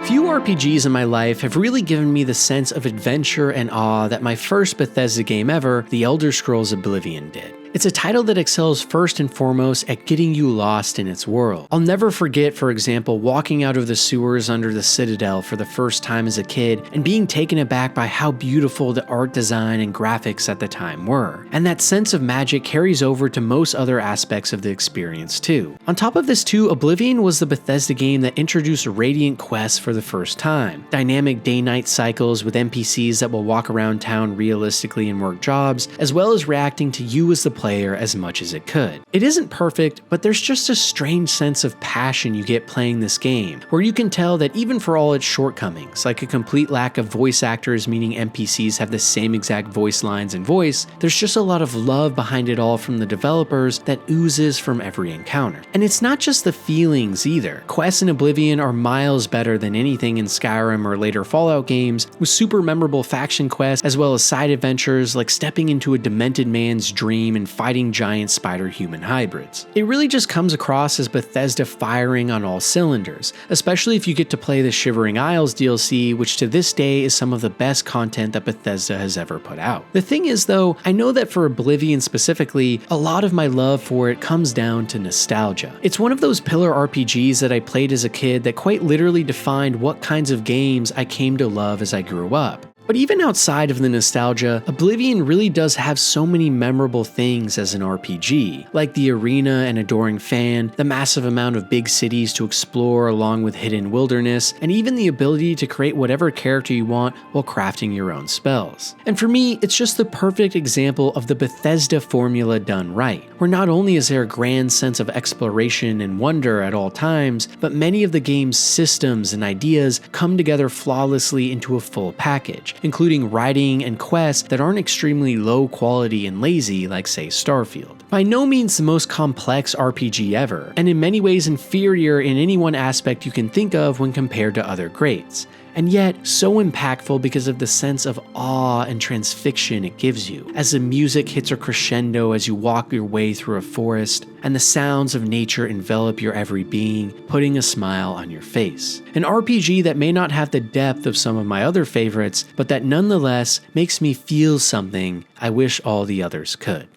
Few RPGs in my life have really given me the sense of adventure and awe that my first Bethesda game ever, The Elder Scrolls Oblivion, did. It's a title that excels first and foremost at getting you lost in its world. I'll never forget, for example, walking out of the sewers under the Citadel for the first time as a kid and being taken aback by how beautiful the art design and graphics at the time were. And that sense of magic carries over to most other aspects of the experience too. On top of this too, Oblivion was the Bethesda game that introduced Radiant quests for the first time. Dynamic day-night cycles with NPCs that will walk around town realistically and work jobs, as well as reacting to you as the player as much as it could. It isn't perfect, but there's just a strange sense of passion you get playing this game, where you can tell that even for all its shortcomings, like a complete lack of voice actors meaning NPCs have the same exact voice lines and voice, there's just a lot of love behind it all from the developers that oozes from every encounter. And it's not just the feelings either. Quests in Oblivion are miles better than anything in Skyrim or later Fallout games, with super memorable faction quests as well as side adventures like stepping into a demented man's dream and fighting giant spider-human hybrids. It really just comes across as Bethesda firing on all cylinders, especially if you get to play the Shivering Isles DLC, which to this day is some of the best content that Bethesda has ever put out. The thing is though, I know that for Oblivion specifically, a lot of my love for it comes down to nostalgia. It's one of those pillar RPGs that I played as a kid that quite literally defined what kinds of games I came to love as I grew up. But even outside of the nostalgia, Oblivion really does have so many memorable things as an RPG, like the arena and adoring fan, the massive amount of big cities to explore along with hidden wilderness, and even the ability to create whatever character you want while crafting your own spells. And for me, it's just the perfect example of the Bethesda formula done right, where not only is there a grand sense of exploration and wonder at all times, but many of the game's systems and ideas come together flawlessly into a full package, including writing and quests that aren't extremely low quality and lazy like say Starfield. By no means the most complex RPG ever, and in many ways inferior in any one aspect you can think of when compared to other greats, and yet so impactful because of the sense of awe and transfixion it gives you, as the music hits a crescendo as you walk your way through a forest, and the sounds of nature envelop your every being, putting a smile on your face. An RPG that may not have the depth of some of my other favorites, but that nonetheless makes me feel something I wish all the others could.